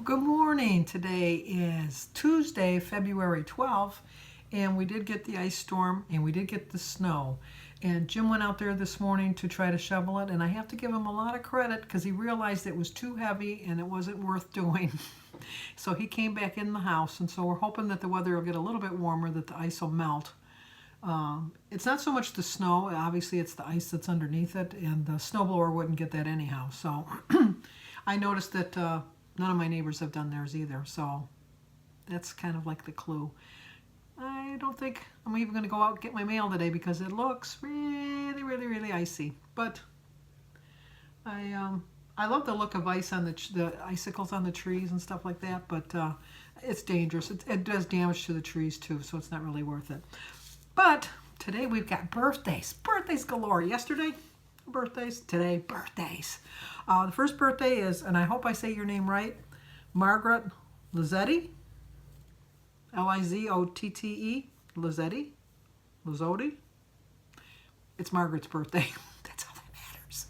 Good morning. Today is Tuesday, February 12th, and we did get the ice storm and we did get the snow. And Jim went out there this morning to try to shovel it, and I have to give him a lot of credit because he realized it was too heavy and it wasn't worth doing. So he came back in the house, and so we're hoping that the weather will get a little bit warmer, that the ice will melt. It's not so much the snow, obviously it's the ice that's underneath it, and the snowblower wouldn't get that anyhow. So I noticed that none of my neighbors have done theirs either, so that's kind of like the clue. I don't think I'm even going to go out and get my mail today because it looks really, really, really icy. But I love the look of ice on the icicles on the trees and stuff like that, but it's dangerous. It does damage to the trees too, so it's not really worth it. But today we've got birthdays. Birthdays galore. Yesterday, birthdays. Today, birthdays. The first birthday is, and I hope I say your name right, Margaret Lizzetti. L-I-Z-O-T-T-E. Lizzetti. Lizzotti. It's Margaret's birthday. That's all that matters.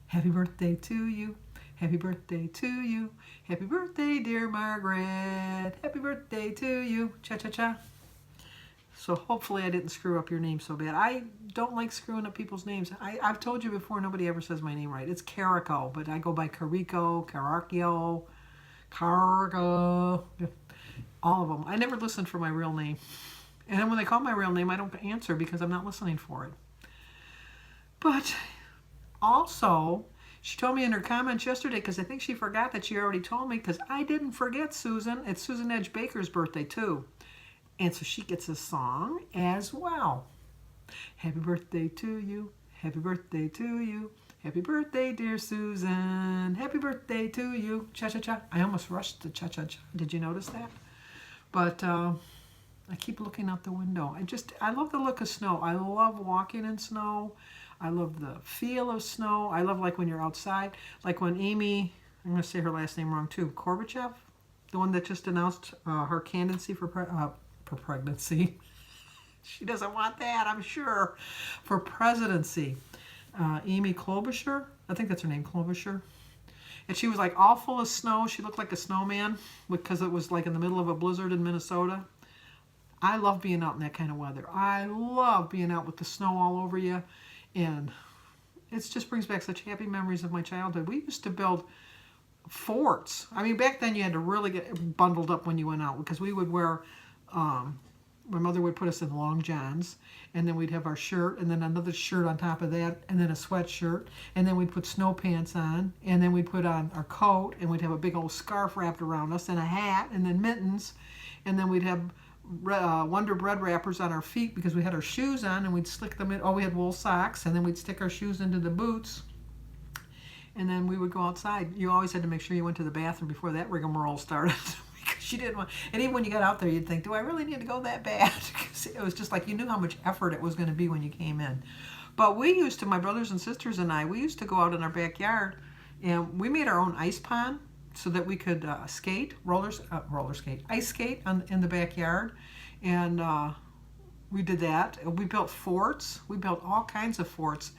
Happy birthday to you. Happy birthday to you. Happy birthday, dear Margaret. Happy birthday to you. Cha-cha-cha. So hopefully I didn't screw up your name so bad. I don't like screwing up people's names. I've told you before, nobody ever says my name right. It's Carico, but I go by Carico, Caracchio, Cargo, all of them. I never listen for my real name. And then when they call my real name, I don't answer because I'm not listening for it. But also, she told me in her comments yesterday, because I think she forgot that she already told me, because I didn't forget Susan. It's Susan Edge Baker's birthday too. And so she gets a song as well. Happy birthday to you. Happy birthday to you. Happy birthday, dear Susan. Happy birthday to you. Cha-cha-cha. I almost rushed the cha-cha-cha. Did you notice that? But I keep looking out the window. I love the look of snow. I love walking in snow. I love the feel of snow. I love like when you're outside. Like when Amy, I'm going to say her last name wrong too, Korbachev, the one that just announced her candidacy for pregnancy. She doesn't want that, I'm sure, for presidency. Amy Klobuchar, I think that's her name, Klobuchar. And she was like all full of snow. She looked like a snowman because it was like in the middle of a blizzard in Minnesota. I love being out in that kind of weather. I love being out with the snow all over you. And it just brings back such happy memories of my childhood. We used to build forts. I mean, back then you had to really get bundled up when you went out because we would wear my mother would put us in long johns, and then we'd have our shirt, and then another shirt on top of that, and then a sweatshirt, and then we'd put snow pants on, and then we'd put on our coat, and we'd have a big old scarf wrapped around us, and a hat, and then mittens, and then we'd have Wonder Bread wrappers on our feet because we had our shoes on, and we'd slick them in. Oh, we had wool socks, and then we'd stick our shoes into the boots, and then we would go outside. You always had to make sure you went to the bathroom before that rigmarole started. Because you didn't want, and even when you got out there, you'd think, do I really need to go that bad? Because it was just like you knew how much effort it was going to be when you came in. But we used to, my brothers and sisters and I, we used to go out in our backyard, and we made our own ice pond so that we could skate, ice skate in the backyard, and we did that. We built forts. We built all kinds of forts.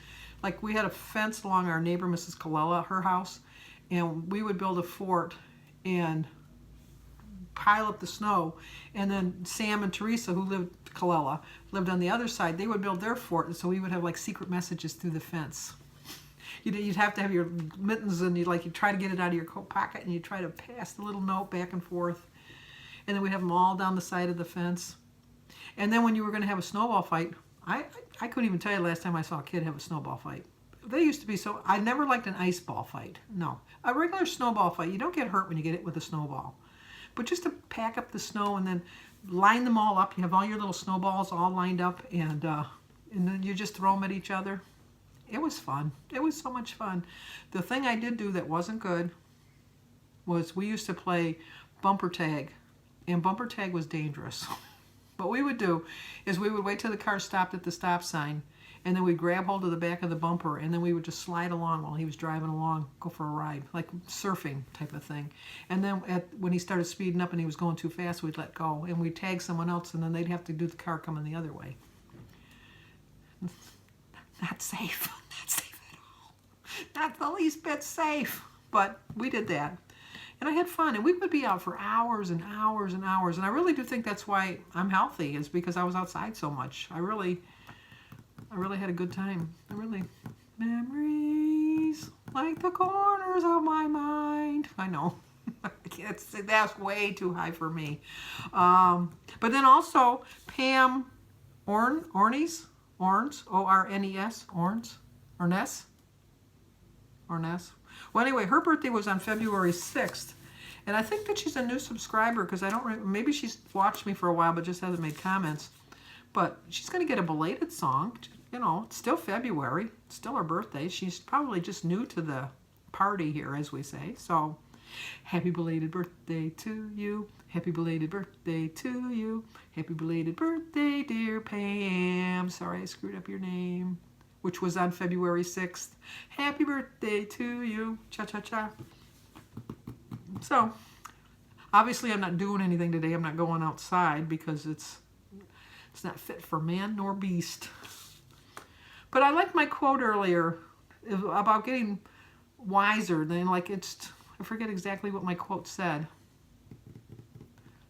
Like we had a fence along our neighbor, Mrs. Colella, her house, and we would build a fort and pile up the snow, and then Sam and Teresa, who lived on the other side, they would build their fort, and so we would have like secret messages through the fence. You'd have to have your mittens, and you'd try to get it out of your coat pocket, and you'd try to pass the little note back and forth, and then we'd have them all down the side of the fence. And then when you were going to have a snowball fight, I couldn't even tell you the last time I saw a kid have a snowball fight. They used to be so, I never liked an ice ball fight. No, a regular snowball fight, you don't get hurt when you get hit with a snowball. But just to pack up the snow and then line them all up. You have all your little snowballs all lined up, and then you just throw them at each other. It was fun. It was so much fun. The thing I did do that wasn't good was we used to play bumper tag, and bumper tag was dangerous. What we would do is we would wait till the car stopped at the stop sign, and then we'd grab hold of the back of the bumper, and then we would just slide along while he was driving along, go for a ride, like surfing type of thing. And then when he started speeding up and he was going too fast, we'd let go, and we'd tag someone else, and then they'd have to do the car coming the other way. Not safe. Not safe at all. Not the least bit safe. But we did that. And I had fun, and we would be out for hours and hours and hours. And I really do think that's why I'm healthy, is because I was outside so much. I really had a good time. Memories like the corners of my mind. I know. That's way too high for me. But then also Pam Ornes, O-R-N-E-S, Ornes. Well, anyway, her birthday was on February 6th. And I think that she's a new subscriber because maybe she's watched me for a while but just hasn't made comments. But she's going to get a belated song. You know, it's still February. It's still her birthday. She's probably just new to the party here, as we say. So, happy belated birthday to you. Happy belated birthday to you. Happy belated birthday, dear Pam. Sorry I screwed up your name, which was on February 6th. Happy birthday to you. Cha-cha-cha. So, obviously I'm not doing anything today. I'm not going outside because it's not fit for man nor beast. But I liked my quote earlier about getting wiser. Then, like, I forget exactly what my quote said.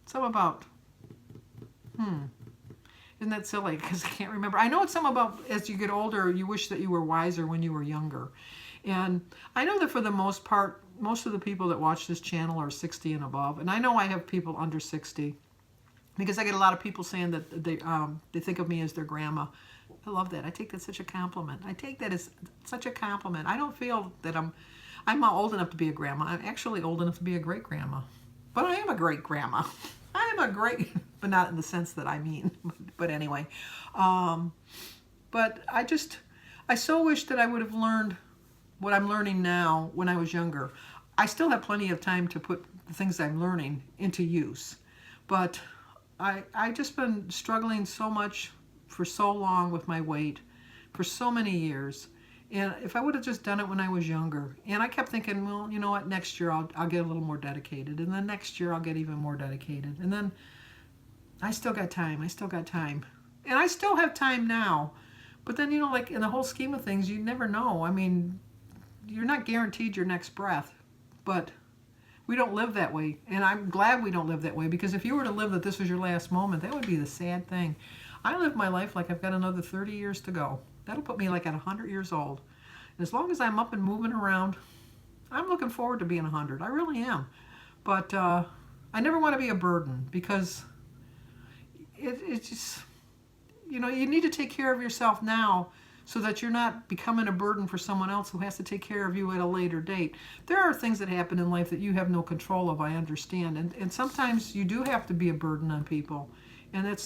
Something about, isn't that silly? Because I can't remember. I know it's something about as you get older, you wish that you were wiser when you were younger. And I know that for the most part, most of the people that watch this channel are 60 and above. And I know I have people under 60 because I get a lot of people saying that they think of me as their grandma. I love that. I take that as such a compliment. I take that as such a compliment. I don't feel that I'm not old enough to be a grandma. I'm actually old enough to be a great grandma. But I am a great grandma. I am a great, but not in the sense that I mean. But anyway. But I so wish that I would have learned what I'm learning now when I was younger. I still have plenty of time to put the things I'm learning into use. But I just been struggling so much for so long with my weight for so many years. And if I would have just done it when I was younger, and I kept thinking, well, you know what, next year I'll get a little more dedicated, and then next year I'll get even more dedicated, and then I still got time, and I still have time now, but then, you know, like in the whole scheme of things, you never know. I mean, you're not guaranteed your next breath, but we don't live that way, and I'm glad we don't live that way, because if you were to live that this was your last moment, that would be the sad thing. I live my life like I've got another 30 years to go. That'll put me like at 100 years old. And as long as I'm up and moving around, I'm looking forward to being 100. I really am. But I never want to be a burden, because it's just, you know, you need to take care of yourself now so that you're not becoming a burden for someone else who has to take care of you at a later date. There are things that happen in life that you have no control of, I understand. And sometimes you do have to be a burden on people. And a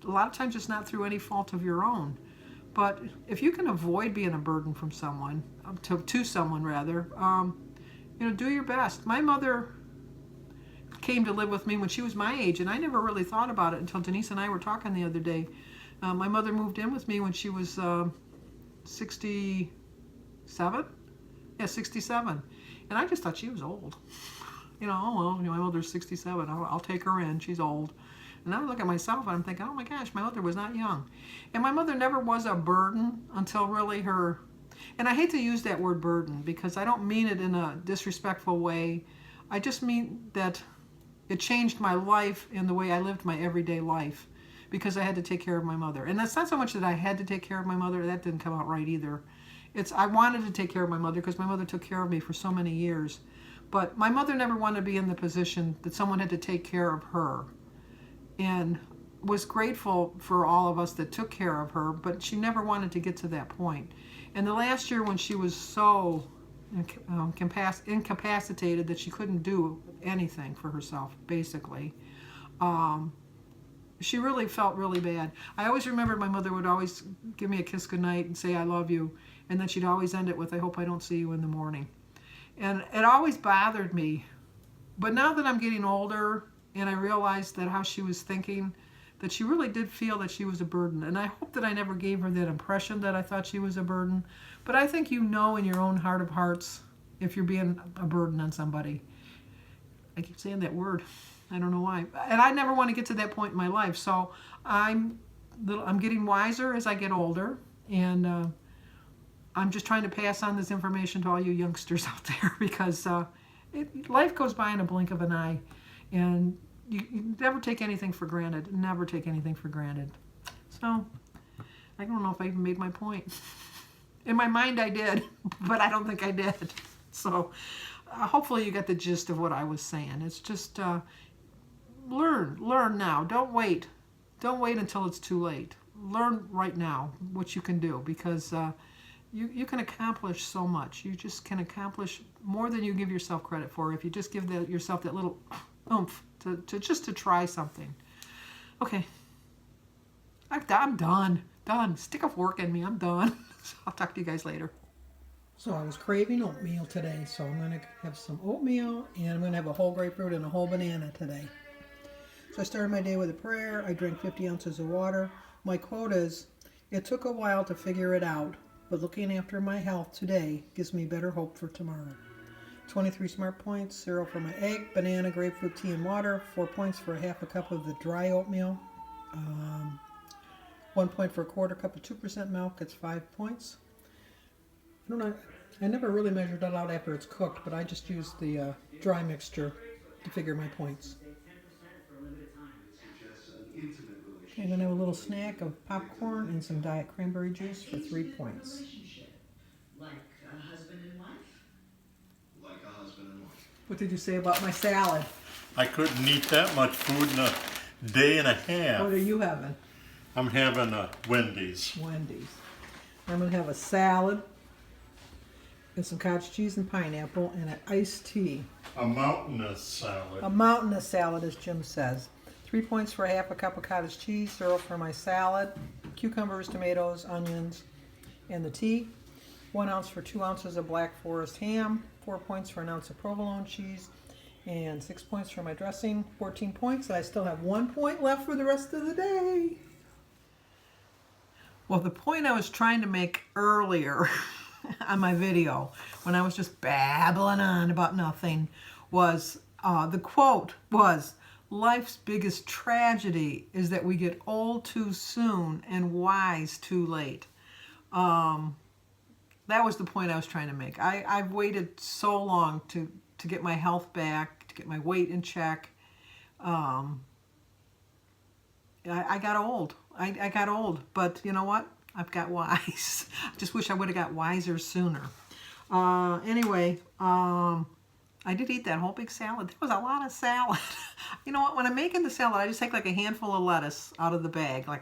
lot of times it's not through any fault of your own. But if you can avoid being a burden from someone, to someone rather, you know, do your best. My mother came to live with me when she was my age, and I never really thought about it until Denise and I were talking the other day. My mother moved in with me when she was 67? Yeah, 67. And I just thought she was old. You know, oh, well, you know, my mother's 67. I'll take her in. She's old. And I look at myself and I'm thinking, oh my gosh, my mother was not young. And my mother never was a burden until really her, and I hate to use that word burden because I don't mean it in a disrespectful way. I just mean that it changed my life in the way I lived my everyday life because I had to take care of my mother. And that's not so much that I had to take care of my mother. That didn't come out right either. I wanted to take care of my mother because my mother took care of me for so many years. But my mother never wanted to be in the position that someone had to take care of her. And was grateful for all of us that took care of her, but she never wanted to get to that point. And the last year when she was so incapacitated that she couldn't do anything for herself, basically, she really felt really bad. I always remember my mother would always give me a kiss goodnight and say, I love you. And then she'd always end it with, I hope I don't see you in the morning. And it always bothered me. But now that I'm getting older, and I realized that how she was thinking, that she really did feel that she was a burden. And I hope that I never gave her that impression that I thought she was a burden. But I think you know in your own heart of hearts if you're being a burden on somebody. I keep saying that word. I don't know why. And I never want to get to that point in my life. So I'm getting wiser as I get older. And I'm just trying to pass on this information to all you youngsters out there because life goes by in a blink of an eye, and you never take anything for granted. Never take anything for granted. So, I don't know if I even made my point. In my mind, I did, but I don't think I did. So, hopefully you got the gist of what I was saying. It's just learn now. Don't wait. Don't wait until it's too late. Learn right now what you can do, because you can accomplish so much. You just can accomplish more than you give yourself credit for if you just give yourself that little oomph to try something. Okay. I'm done. Done. Stick a fork in me. I'm done. I'll talk to you guys later. So I was craving oatmeal today, so I'm going to have some oatmeal, and I'm going to have a whole grapefruit and a whole banana today. So I started my day with a prayer. I drank 50 ounces of water. My quote is, "It took a while to figure it out, but looking after my health today gives me better hope for tomorrow." 23 smart points, 0 for my egg, banana, grapefruit, tea, and water, 4 points for a half a cup of the dry oatmeal, 1 point for a quarter cup of 2% milk. It's 5 points. I don't know. I never really measured it out after it's cooked, but I just used the dry mixture to figure my points. I'm going to have a little snack of popcorn and some diet cranberry juice for 3 points. Like a husband and wife? Like a husband and wife. What did you say about my salad? I couldn't eat that much food in a day and a half. What are you having? I'm having a Wendy's. Wendy's. I'm going to have a salad and some cottage cheese and pineapple and an iced tea. A mountainous salad. A mountainous salad, as Jim says. 3 points for a half a cup of cottage cheese, 0 for my salad, cucumbers, tomatoes, onions, and the tea. 1 ounce for 2 ounces of Black Forest ham, 4 points for an ounce of provolone cheese, and 6 points for my dressing, 14 points. And I still have 1 point left for the rest of the day. Well, the point I was trying to make earlier on my video, when I was just babbling on about nothing, was the quote was, "Life's biggest tragedy is that we get old too soon and wise too late." That was the point I was trying to make. I've waited so long to get my health back, to get my weight in check. I got old. I got old, but you know what? I've got wise. I just wish I would have got wiser sooner. Anyway, I did eat that whole big salad. That was a lot of salad. You know what? When I'm making the salad, I just take like a handful of lettuce out of the bag. Like,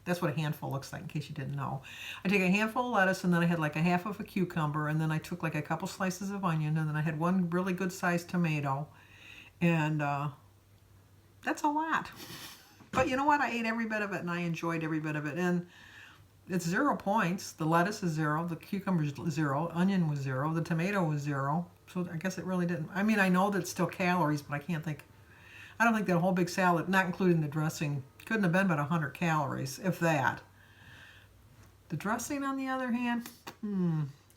that's what a handful looks like, in case you didn't know. I take a handful of lettuce, and then I had like a half of a cucumber, and then I took like a couple slices of onion, and then I had one really good sized tomato. And that's a lot. But you know what? I ate every bit of it, and I enjoyed every bit of it. And it's 0 points. The lettuce is 0. The cucumber is 0. Onion was 0. The tomato was 0. So I guess it really didn't. I mean, I know that it's still calories, but I don't think that whole big salad, not including the dressing, couldn't have been but 100 calories, if that. The dressing, on the other hand,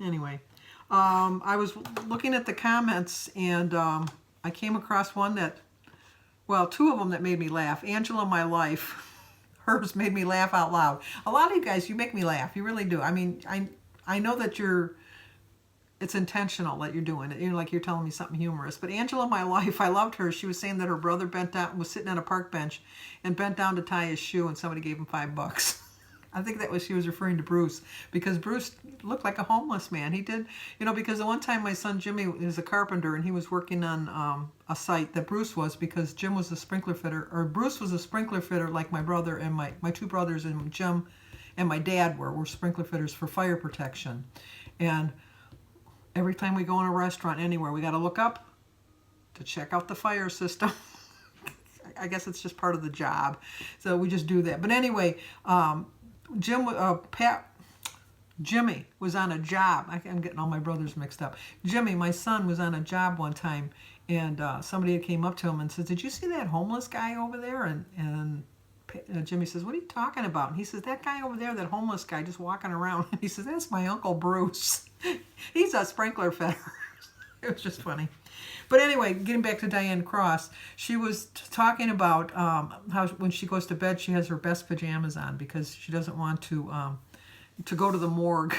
anyway. I was looking at the comments, and I came across one that, well, 2 of them that made me laugh. Angela, my life. Hers made me laugh out loud. A lot of you guys, you make me laugh. You really do. I mean, I know that it's intentional that you're doing it. You're telling me something humorous. But Angela, my life, I loved her. She was saying that her brother was sitting on a park bench and bent down to tie his shoe, and somebody gave him $5. I think she was referring to Bruce, because Bruce looked like a homeless man. He did, because the one time my son Jimmy is a carpenter, and he was working on a site that Bruce was, because Jim was a sprinkler fitter, or Bruce was a sprinkler fitter, like my brother and my 2 brothers and Jim and my dad were sprinkler fitters for fire protection. And every time we go in a restaurant anywhere, we got to look up to check out the fire system. I guess it's just part of the job, so we just do that. But anyway, Jimmy was on a job. I'm getting all my brothers mixed up. Jimmy, my son, was on a job one time, and somebody came up to him and said, "Did you see that homeless guy over there?" And Jimmy says, "What are you talking about?" And he says, "That guy over there, that homeless guy just walking around." And he says, "That's my Uncle Bruce. He's a sprinkler fitter." It was just funny. But anyway, getting back to Diane Cross, she was talking about how when she goes to bed, she has her best pajamas on because she doesn't want to go to the morgue.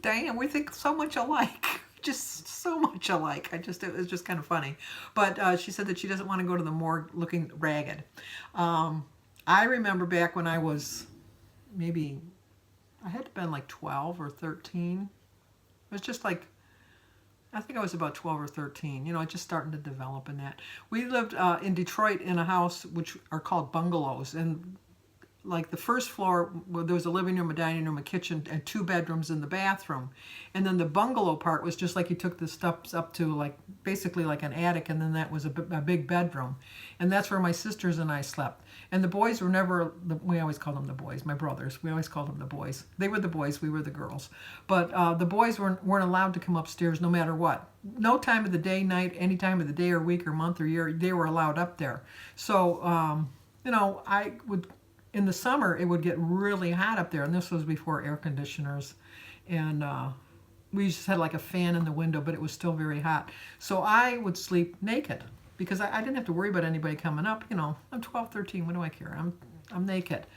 Diane, we think so much alike. just so much alike. It was just kind of funny. But she said that she doesn't want to go to the morgue looking ragged. I remember back when I was maybe, I had to been like 12 or 13. It was just like, I think I was about 12 or 13, you know, just starting to develop in that. We lived in Detroit in a house which are called bungalows, and like the first floor, well, there was a living room, a dining room, a kitchen, and 2 bedrooms in the bathroom. And then the bungalow part was just like you took the steps up to like basically like an attic, and then that was a big bedroom. And that's where my sisters and I slept. And the boys were never, we always called them the boys, my brothers, we always called them the boys. They were the boys, we were the girls. But the boys weren't allowed to come upstairs no matter what. No time of the day, night, any time of the day or week or month or year, they were allowed up there. So, you know, I would, in the summer, it would get really hot up there, and this was before air conditioners, and we just had like a fan in the window, but it was still very hot. So I would sleep naked because I didn't have to worry about anybody coming up. You know, I'm 12, 13. What do I care? I'm naked,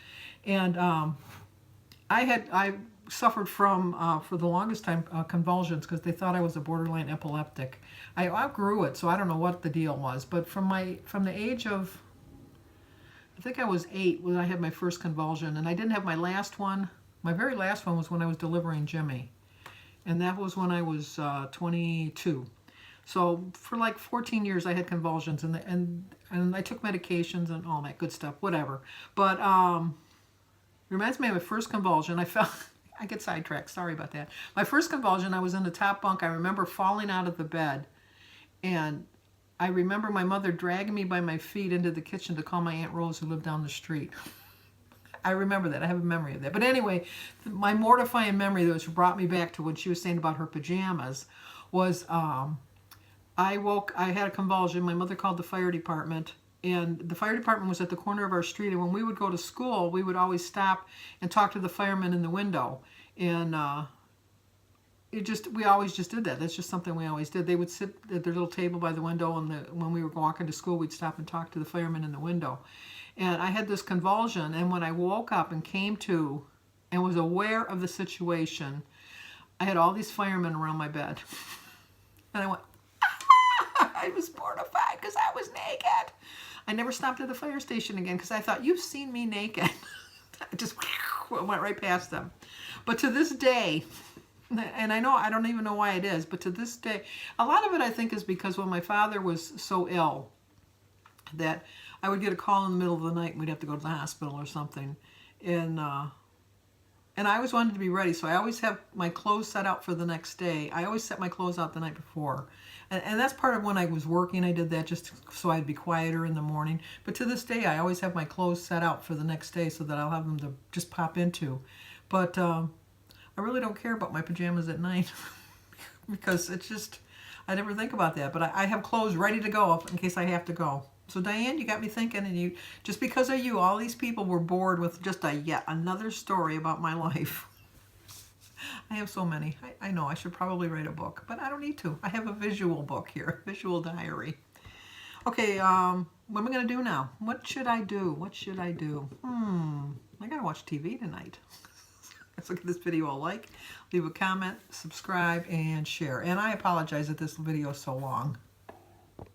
and I suffered from for the longest time convulsions because they thought I was a borderline epileptic. I outgrew it, so I don't know what the deal was, but from the age of, I think I was 8 when I had my first convulsion, and I didn't have my last one. My very last one was when I was delivering Jimmy, and that was when I was 22. So for like 14 years I had convulsions, and I took medications and all that good stuff, whatever. But reminds me of my first convulsion. I get sidetracked, sorry about that. My first convulsion, I was in the top bunk. I remember falling out of the bed, and I remember my mother dragging me by my feet into the kitchen to call my Aunt Rose, who lived down the street. I remember that. I have a memory of that. But anyway, my mortifying memory that brought me back to what she was saying about her pajamas was I had a convulsion. My mother called the fire department, and the fire department was at the corner of our street. And when we would go to school, we would always stop and talk to the firemen in the window. And we always just did that. That's just something we always did. They would sit at their little table by the window, and when we were walking to school, we'd stop and talk to the firemen in the window. And I had this convulsion, and when I woke up and came to and was aware of the situation, I had all these firemen around my bed. And I went, ah! I was mortified because I was naked. I never stopped at the fire station again because I thought, you've seen me naked. I just went right past them. But to this day, and I don't even know why it is, but to this day, a lot of it I think is because when my father was so ill that I would get a call in the middle of the night and we'd have to go to the hospital or something. And I always wanted to be ready, so I always have my clothes set out for the next day. I always set my clothes out the night before. And that's part of when I was working, I did that just so I'd be quieter in the morning. But to this day, I always have my clothes set out for the next day so that I'll have them to just pop into. But I really don't care about my pajamas at night because it's just, I never think about that. But I have clothes ready to go in case I have to go. So Diane, you got me thinking, and just because of you, all these people were bored with just yet another story about my life. I have so many. I know I should probably write a book, but I don't need to. I have a visual book here, a visual diary. Okay, what am I going to do now? What should I do? What should I do? I got to watch TV tonight. Let's look at this video. Leave a comment, subscribe, and share. And I apologize that this video is so long.